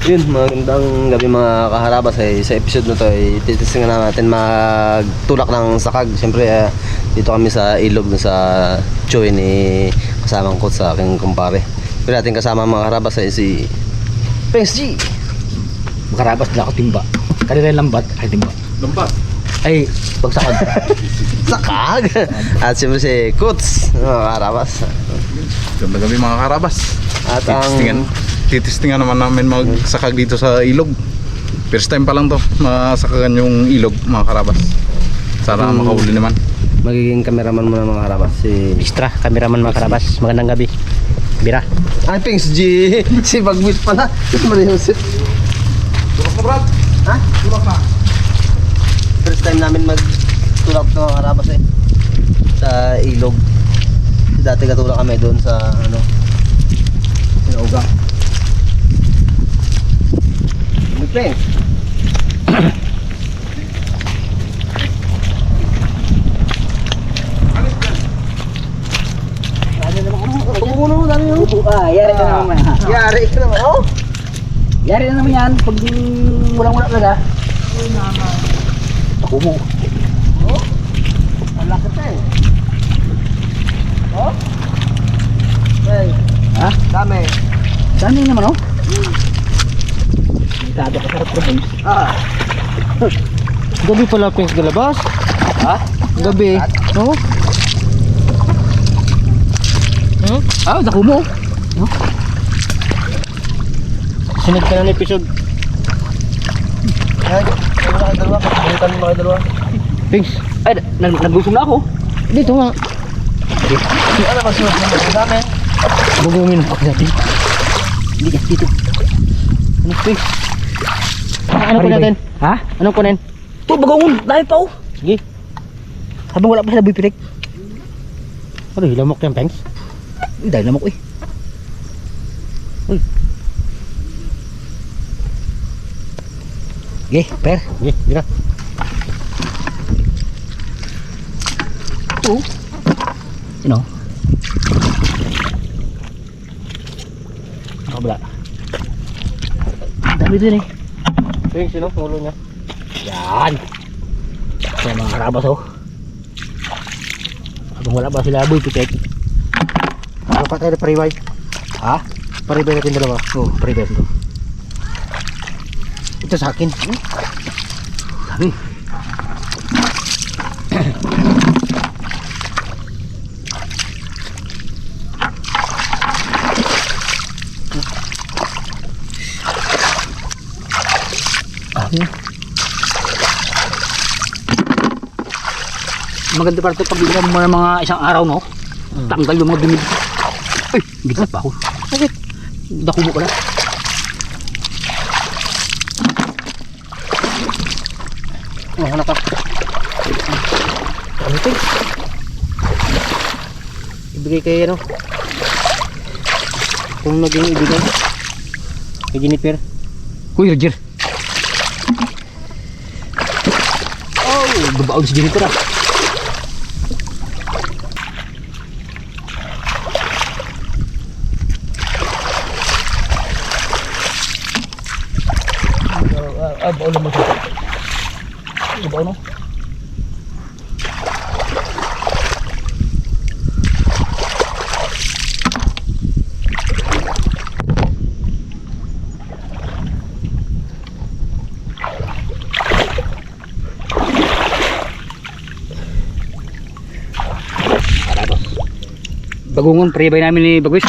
Yun, magandang gabi mga kaharabas. Sa episode na to ay titistingan natin magtulak ng sakag. Siyempre dito kami sa ilog sa Choy ni kasamang ko sa aking kumpare. Pero natin kasama mga kaharabas ay si Prince G. Makarabas na ako timba. Kanila lambat ay timba. Lambat? Ay pagsakag. Sakag. At siyempre si Kuts mga kaharabas. Ganda gabi mga karabas. At ang Titistingan naman namin magsakag dito sa ilog. First time pa lang to masakagan yung ilog mga karabas. Sana makahuli naman. magiging cameraman muna mga kaharabas si Extra cameraman Makarabas. Magandang gabi. Bira. ay Prince G. Si Bagwit pala. Mariusip. Tulak na Brad? Ha? Tulak na. First time namin magtulak ng mga karabas sa ilog. Dati katulak kami doon sa Sinaugang. Prince. Yari ka naman. Yari ka naman, oh? Yari na naman yan. Pag walang-wala talaga. Ako mo. Oh? Ang laki pa eh. Oh? Hey, Ha? dami. Dami naman oh. Dado ka sarap problem. Gabi pala Pings galabas. Ha? Gabi. No? Ah, dako mo. Sunod ka na ng episode. Ay, wala kayo dalawa. Pagkalitan mo kayo dalawa. Pings, Ay, nagusong na ako. dito nga. Ano ba sunod naman? Ang dami. Bugungin ako natin. Hindi ka dito. Ano Pings? Ano ko natin? Ha? Anong kunin? To bagongon, dahil pa oh. Sige. Habang wala pa sila buipitik. Ano, hilamok yan Pings? Uy, dahil naman ko eh. Uy. Okay, per. Sige, gira. Ito. Sino? Nakabala. Dami din eh. Pings, sino? Ulo niya. Yan. Ito mga karabas oh. Habang wala pa sila buipitik. Ano pa tayo na pariway? Ha? Pariway natin dalawa. Oh, pre-best to. Ito sa akin. Sabi. Maganda pa ito pag bigyan mo ng mga isang araw no. Tanggal yung mga bimig. Ay, gitna pa ako. Bakit? Dako mo pala. Oh, hanap ka. Ano Pings? Ibigay kay ano? Kung naging ibigay. Kay Jennifer. Kuya Roger. Oh, babaon si Jennifer ah. Baon naman siya. Baon no? Bagungon, pre-buy namin ni Bagwis.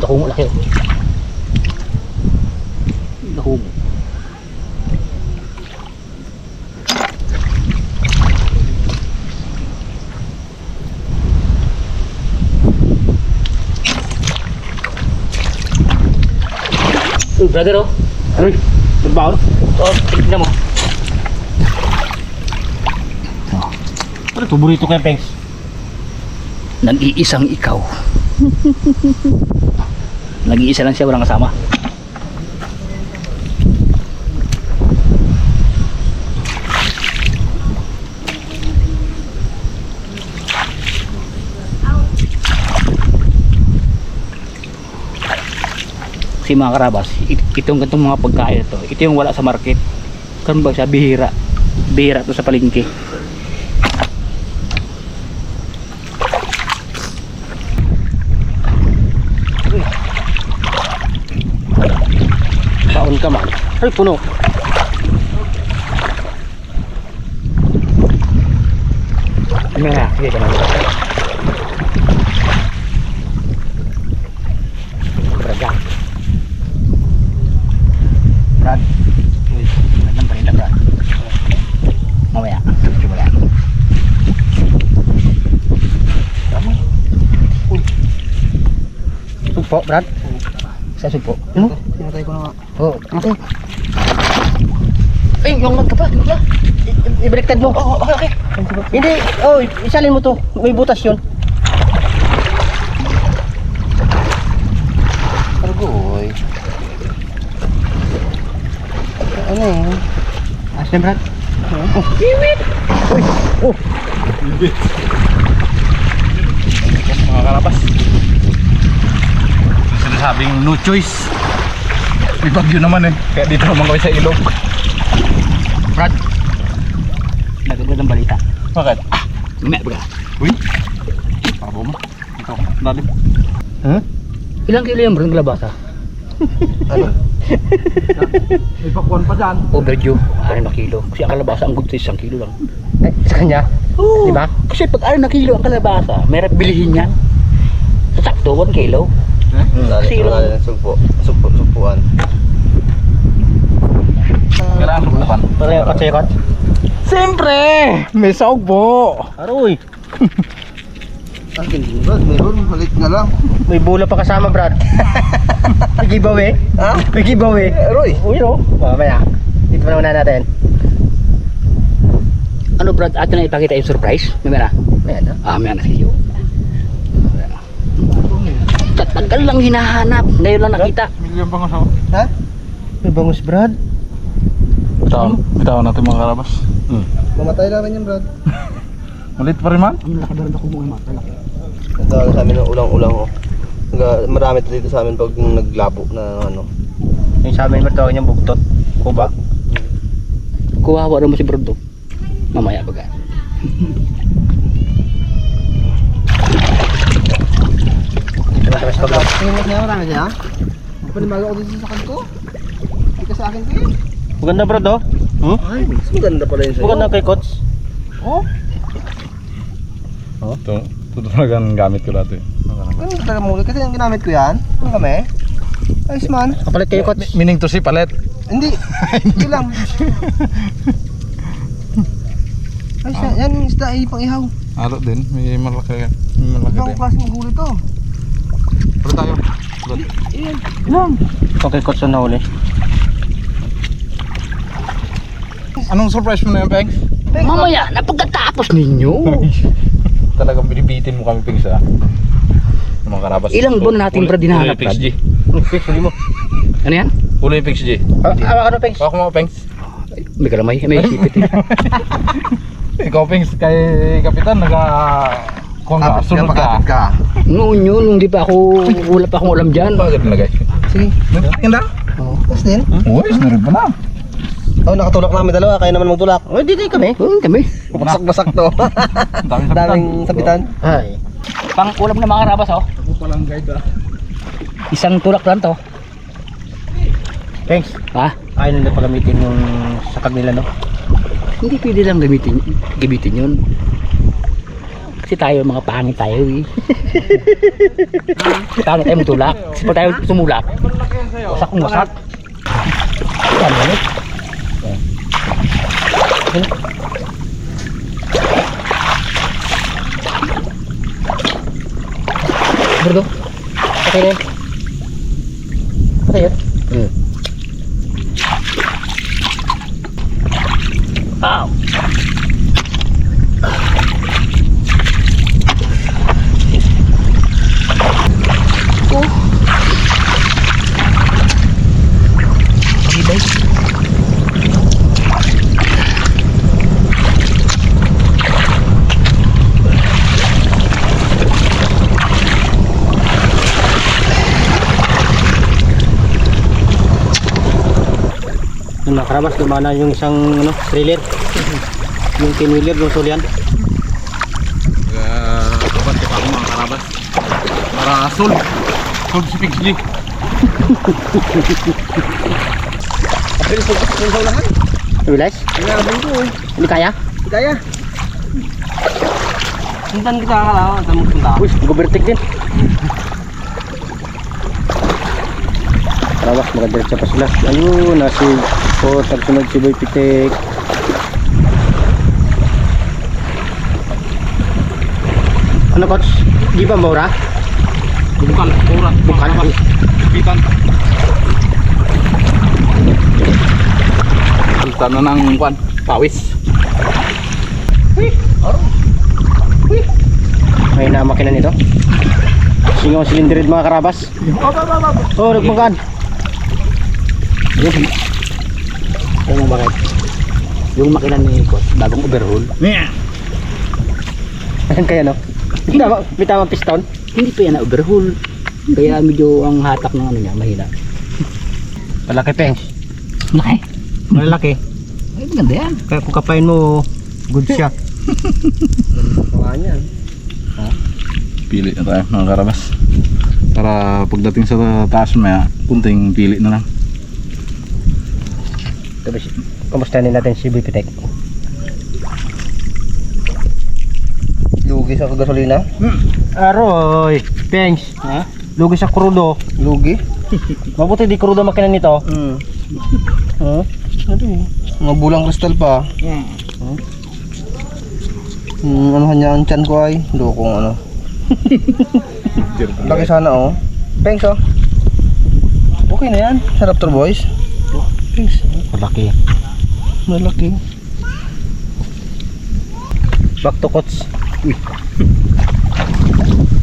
Dako mo laki. Dako mo. Brother oh. Ano? Nagbaon? Oh, tignan mo. Ano, paborito ko yung Pings? Nag-iisang ikaw. Nag-iisa lang siya, walang kasama. Kasi mga karabas, itong gantong mga pagkain ito, ito yung wala sa market. Karon ba siya bihira? Bihira to sa palengke. Baon ka man. Ay, puno. Nga, sige ka na. Braga. Brad. Uy, Brad ng panila, Brad. Mamaya. Coba yan. Sugpo, Brad. Sa sugpo. Ano? Sinatay ko na nga. Oo. Okay. Ay, yung magkapa. Ibaliktad mo. Oo, okay. Hindi. Oh, isalin mo to. May butas yun. Argoy. Ano eh? Ayos na, Brad. Oh. Uy! Oh! Mga karabas. Sinasabing no choice. May bagyo naman eh. Kaya dito naman kami sa ilog. Brad. Nagagad ang balita. Bakit? Mamaya, baga. Uy! Pabo mo. Ito. Lalim. Huh? Ilang kilo yung brand kalabasa? Ano? May pakuan pa dyan. Overdue. 6 na kilo. Kasi ang kalabasa, ang good size, 1 kilo lang. Eh, sa kanya? Oo. Diba? Kasi pag 6 na kilo ang kalabasa, meron bilihin yan. Sa sakto, 1 kilo. Dali lang sugpuan. Kailangan subukan. Wala yung katsikot. Siyempre! May saog po! Aroy. Akin din ba? Meron, malit na lang. May bula pa kasama, Brad. May giveaway. Ha? May giveaway. Roy! Uy, no? Mamaya. Dito na muna natin. Ano Brad, atin na ipakita yung surprise? Mamaya na. Ayan, no? Mamaya na siyo. Tatagal lang hinahanap. Ngayon lang nakita. Milyon pa nga sa... Ha? May bangus, Brad. Bitawan natin mga karabas. Mamatay lang rin yan, Brad. Malit pa rin man? Ang laki Brad ako mo. Malaki. Ito sa amin ng ulang-ulang oh. Marami to dito sa amin pag naglabo na ano. Yung sa amin, matawag niyang bugtot. Kuba. Kuhawa naman si Brad to. Mamaya baga. Dito na sa Brad. Tingnan niya, marami niya. Panibago ako dito sa kanto. Hindi ka sa akin to eh. Maganda, Brad, oh. Ay, mas maganda pala yun sa'yo. Maganda kay Coach. Oh, Ito talaga ang gamit ko dati. ganun talaga muli. Kasi yung ginamit ko yan. Ano kami? Ayos man. Kapalit kayo, Coach. Meaning to si palet. Hindi. Hindi lang. Ayos yan. Yan yung isda ay pang ihaw. Alo din. May malaki. May malaki Ibang din. klase ng huli to. Pero tayo. Ilan? Ito kay Coach na huli. Anong surprise mo na yan, Peng? Mamaya na pagkatapos ninyo. Talagang binibitin mo kami, Peng, sa mga karabas. Ilang buwan natin Brad dinahanap, Brad? G. Huli mo. Ano yan? Huli yung Peng G. Awa ka na, Pengs. Ako mo, Peng. May kalamay. May sipit eh. Ikaw, Peng, kay Kapitan, kung sunod ka. Noon yun, nung di pa ako, wala pa akong alam dyan. Bakit nilagay? Sige. Ganda? Oo. Tapos din. Uy, sinarin pa na. Oh, nakatulak namin dalawa. Kaya naman magtulak. Oh, dito kami. Kami. Basak-basak to. Ang daming Daming sabitan. Ay. Pang ulam na mga karabas oh. Ako palang guide ah. Isang tulak lang to. Pengs. Ha? Ayaw nila pagamitin yung sakag nila, no? Hindi pwede lang gamitin yun. Kasi tayo mga pangit tayo eh. Paano tayo magtulak? Kasi pag tayo tumulak, wasak kong wasak. Ano yun? Burdo. Okay na yun. Okay yun. Wow. mga karabas, dumana yung isang ano, trailer. Yung tin-wheeler ng Sulian. Kabante pa ako mga karabas. Para sold si Pixley. Apil po kasi sa unahan. Realize? Inabang ko eh. Hindi kaya? Hindi kaya. Sundan kita ka lang. Punta ako. Uy, gubertik din. Karabas, magadiretso pa sila. Ayun, nasi po, tagsunod si Boy Pitik. Ano coach? Di ba Maura? Bukan, ora. Bukan. Bitan. Tanah nang kuan, pawis. May namakina nito. Singaw silindirid mga karabas. Oh, nagmagan. Alam mo bakit? Yung makina ni Coach, bagong overhaul. Ayan kaya no? May tamang piston. Hindi pa yan na overhaul. Kaya medyo ang hatak ng ano niya, mahina. Malaki pengs. Laki. Malaki. Ay, maganda yan. Kaya kung kapain mo, good siya. Kawan yan. Pili na tayo mga karabas. Para pagdating sa taas maya, kunting pili na lang. Tapos, kumustahin natin si Boy Pitik. Lugi sa gasolina. Aroy, pengs. Ha? Lugi sa krudo. Lugi. Mabuti di krudo makina nito. Ano eh. Mga bulang kristal pa. Anuhan niya ang tiyan ko ay. Lokong ano. Laki sana oh. Thanks oh. Okay na yan. Sarap to boys. Thanks. Malaki. Malaki. Back to coach.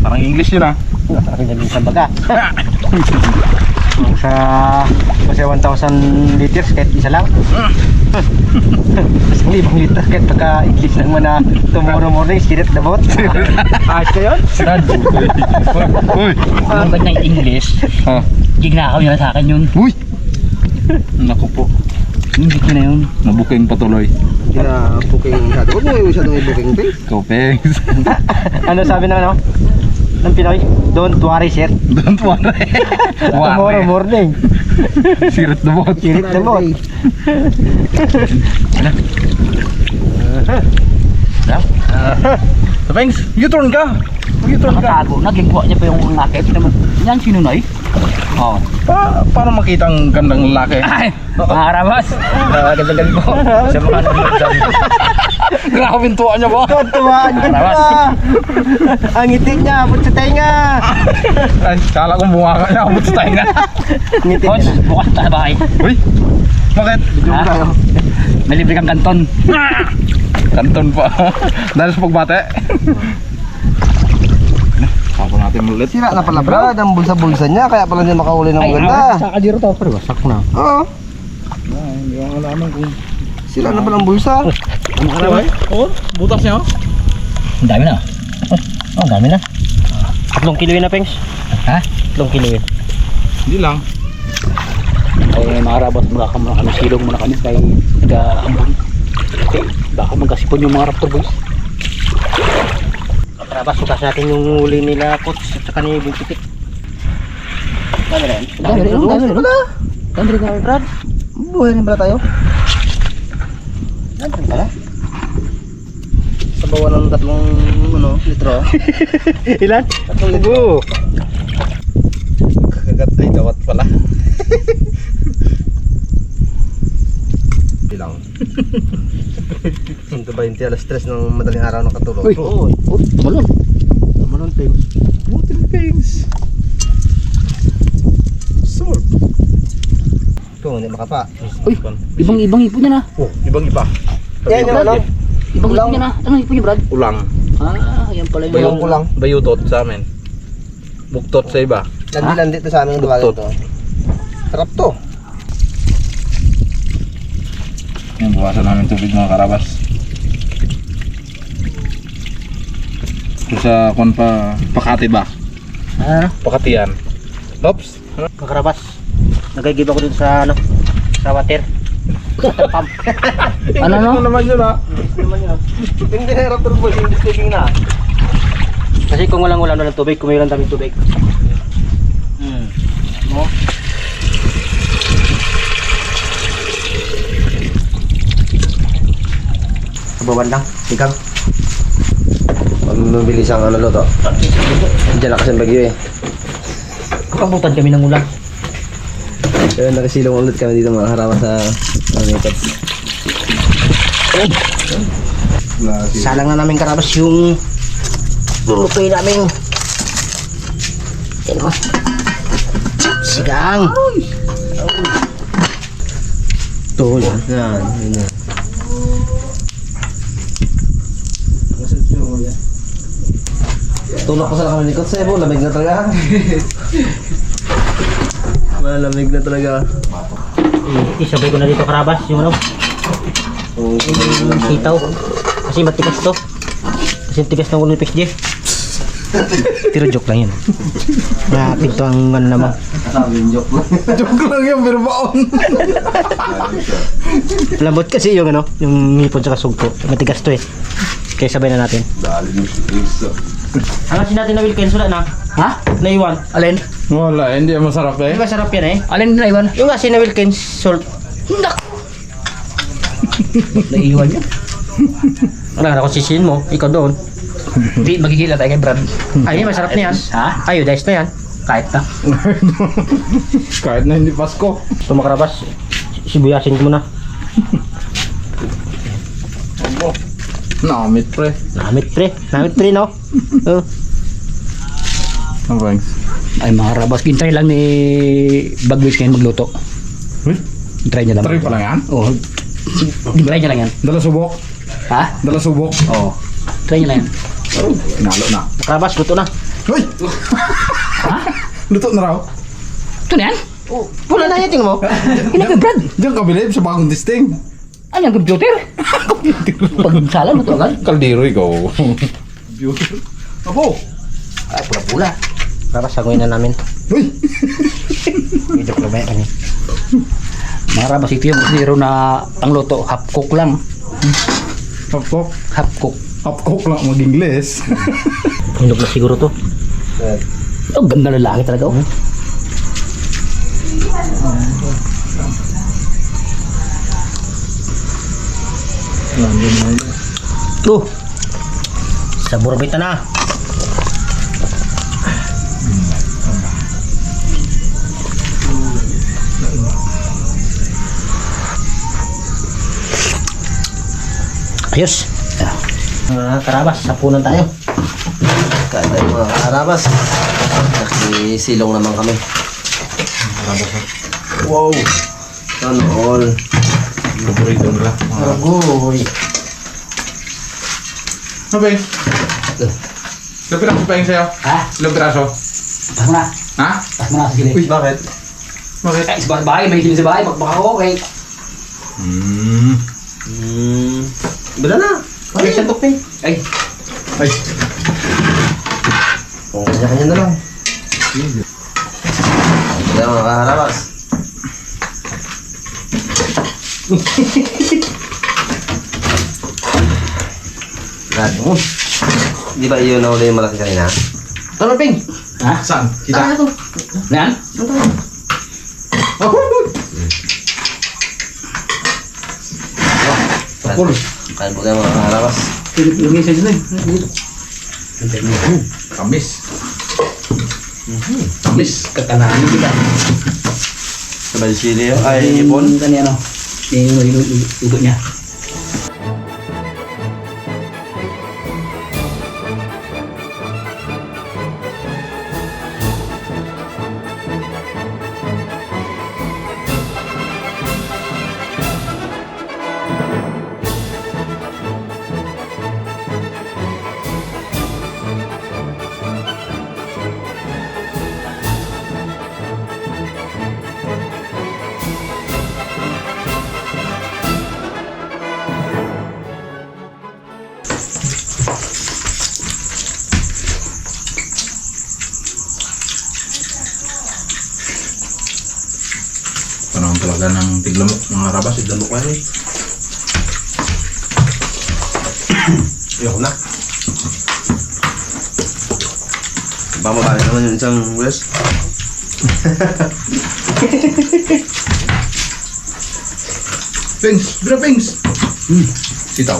Parang English yun ah. Malaki na din sa baga. Sa kasi 1,000 liters kahit isa lang. Mas 1,000 liter kahit pagka-English lang mo na tomorrow morning, sirit the boat. Ayos ka yun? Uy! Ang ba't na English? Ha? Gignakaw nila sa akin yun. Uy! Naku po. Hindi ko na yun. Nabuking patuloy. Hindi na booking masyado. Huwag mo masyadong i-booking pay. Ikaw, pengs. Ano sabi ng ano? Ng Pinoy? Don't worry sir. Don't worry. Tomorrow morning. Sirit the boat. Sirit the boat. So, pengs, U-turn ka. U-turn ka. Nakatago na, ginagawa niya pa yung nakit. Yan, sino na eh? Oo. Para makita ang gandang lalaki. Ay! Mga karabas! Ganda-ganda po. Sa mga nanonood dyan. Grabe yung tuwa niya ba? Tuwaan ka na. Ang ngiti niya, abot sa tenga. Ay, kala kong bumaka niya. Abot sa tayo nga. Ngiti Coach, niya. bukas tayo bakay. Uy! Bakit? Ha? May libre kang kanton. Kanton pa. Dahil sa pagbate. Sapa natin ulit. Sira na pala Brad, ang bulsa-bulsa niya. Kaya pala hindi makahuli ng maganda. Sa kadiro to. Pero wasak na. Oo. Hindi ko alaman kung... Sira na pala ang bulsa. Ano ka naman? Oo, butas niya. Ang dami na. Oh, ang dami na. 3 kilo yun na, Pengs. Ha? 3 kilo yun. Hindi lang. Ay, mga karabas, muna kami silong muna kami kay nag-aambon. Okay, baka magkasipon yung mga raptor boys. Karabas, sukas natin yung huli nila, coach, at saka ni Boy Pitik. Dami rin. Dami rin, Brad. Buhay rin pala tayo. Dami pala. Sa bawa ng 3 litro. Ilan? 3 litro. Kakagat ay dawat pala. Bilang. 120 alas 3 ng madaling araw nakatulog. Uy, tumalon. Tumalon, Pengs. Butil things. Sort. Ito, hindi makapa. Uy, ibang ipon niya na. Oh, ibang-iba. Yan yung ano? Ibang Ulang. ipon niya na. Ano ipon niya, Brad? Ulang. Ah, yan pala Bayong yung... kulang. Bayutot sa amin. Buktot sa iba. Landi dito sa amin yung duwagin to. Sarap to. Yung buwasan namin tubig mga karabas. Ito sa kung Pakati ba? Ah, Pakatian. Oops. mga karabas. Nagagib ako dun sa, ano, sa water. Ano no? naman yun ha. Hindi na raptor boys, hindi sleeping na. Kasi kung walang ulan, walang tubig, kung mayroon daming tubig. Mo? Kabawan lang, tigang. Mabilis ang ano luto. Diyan na kasi ang bagyo eh. Kakambutan kami ng ulan. Kaya nakasilong ulit kami dito mga harama sa Manitot. Salang na namin karabas yung lulutuin namin. Yan o. Sigang. Ito yan. Yan, yun na. Tulak ko sa kami likod sa ibo, lamig na talaga. Malamig na talaga. Isabay ko na dito karabas yung ano. Yung sitaw. Kasi matigas to. Kasi tigas ng ulo ni PXG. Pero joke lang yun. Napit to ang ano naman. Sabi yung joke lang. Joke lang yun, pero baon. Lambot kasi yung ano, yung ngipon sa kasugpo. Matigas to eh. Kaya sabay na natin. Ang asin natin na Wilkins, wala na. Ha? Naiwan. Alin? Wala, hindi masarap eh. Di ba sarap yan eh? Alin na iwan? Yung asin na Wilkins, salt. Naiwan yun. Wala na kung sisihin mo, ikaw doon. Hindi, magigila tayo kay Brad. Ay, masarap na yan. Ha? Iodized na yan. Kahit na. Kahit na hindi Pasko. Ito makarabas, sibuyasin ko muna. Namit pre. Namit pre no? Thanks. Ay mga rabas, hintay lang ni Bagwis ngayon magluto. Try niya lang. Try pa lang yan? Oo. Try niya lang yan. Dala subok. Ha? Dala subok. Oo. Try niya lang yan. Nalo na. Makarabas, luto na. Hoy! Ha? Luto na raw. Ito na yan? Wala na yan, tingin mo. Hinag kay Brad. Diyan ka bilib sa bagong testing. Ano yung computer? Pag sala, luto agad. Kaldero ikaw. Computer. Apo! Ay, pula-pula. Makarabas, saguin na namin. Hoy! Joke lang ba yan? Mga rabas, ito yung zero na ang luto. Half cook lang. Hapkok. Half cook. Hapkok lang mag-Ingles. Hinog na siguro to. Oh, ganda lalaki talaga. Oh. Sabor bita na. Ayos. Mga karabas, sapunan tayo. Kain tayo mga harabas. Nakisilong naman kami. Wow! Sana all. Paborito nila. Agoy. Sabi. Ilang piraso pa yung sa'yo? Ha? Ilang piraso? Tas mo na. Ha? Tas mo na sa gilid. Uy, bakit? Bakit? Ay, sa bahay. May gilid sa bahay. Magbaka ko. Okay. Bala na! Ay, santok pa eh. Ay. Ay. O, kanya-kanya na lang. Kaya mga kaharabas. Grabe mo. Di ba yun na uli yung malaki kanina? Tama, Ping. Ha? Saan? Tama Kita? na to. Yan? Tapol. Kain po tayo mga kaharabas. Lugay sa dito. Kamis. Kamis. Kakanahan kita. Sabay sili ay ipon. Tani ano? Yung luto niya. Ganda ng tiglamok mga karabas. Tiglamok ka rin. Ayoko na. Pamabalik naman yung isang west. Pings! Bira Pings! Sitaw.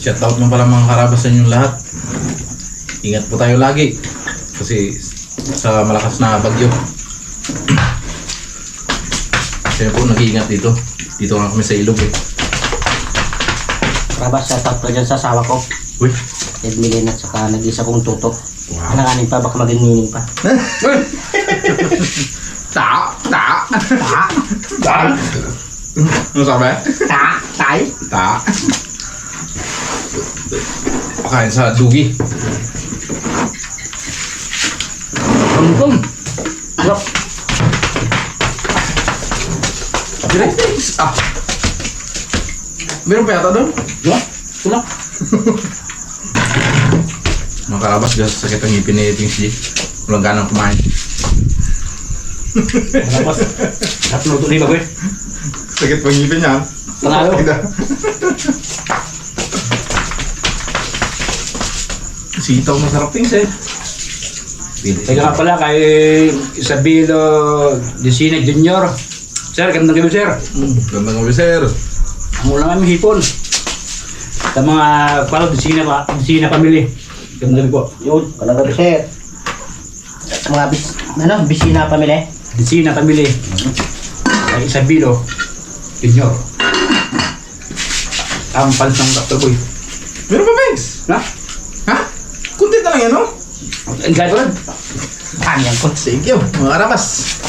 Shoutout mo pala mga karabas sa inyong lahat. Ingat po tayo lagi. Kasi sa malakas na bagyo. Kaya po nag-iingat dito. Dito nga kami sa ilog eh. Karabas, shoutout ko dyan sa asawa ko. Uy! Edmilin at saka nag-isa kong tuto. Wow! Alanganin pa, baka maging nining pa. Ta! Ta! Ta! Ta! Ano sabi? Ta! Tay! Ta! Pakain sa dugi. Tum! Look! Direct. Ah! Meron pa yata doon? Look! Tulak! Mga karabas, kasi sakit ang ngipin ni Pings G. Walang ganang kumain. Karabas! Tatlo ito ba, eh? Sakit pang ngipin niya. Panalo! Sitaw masarap Pings eh. Teka nga pala kay Isabelo Desina Junior. Sir, gandang gabi sir. Gandang gabi sir. Ang ulang aming hipon. Sa mga palo, Desina family. Gandang gabi po. Yun, kalagabi sir. Sa mga bisina pamilya. Desina family. Kay Isabelo Junior. Ang palit ng Dr. Boy. Meron pa Pings? Na? Ha? Kunti na lang yan no? Ang gagawin. Panyan ko. Thank you mga karabas.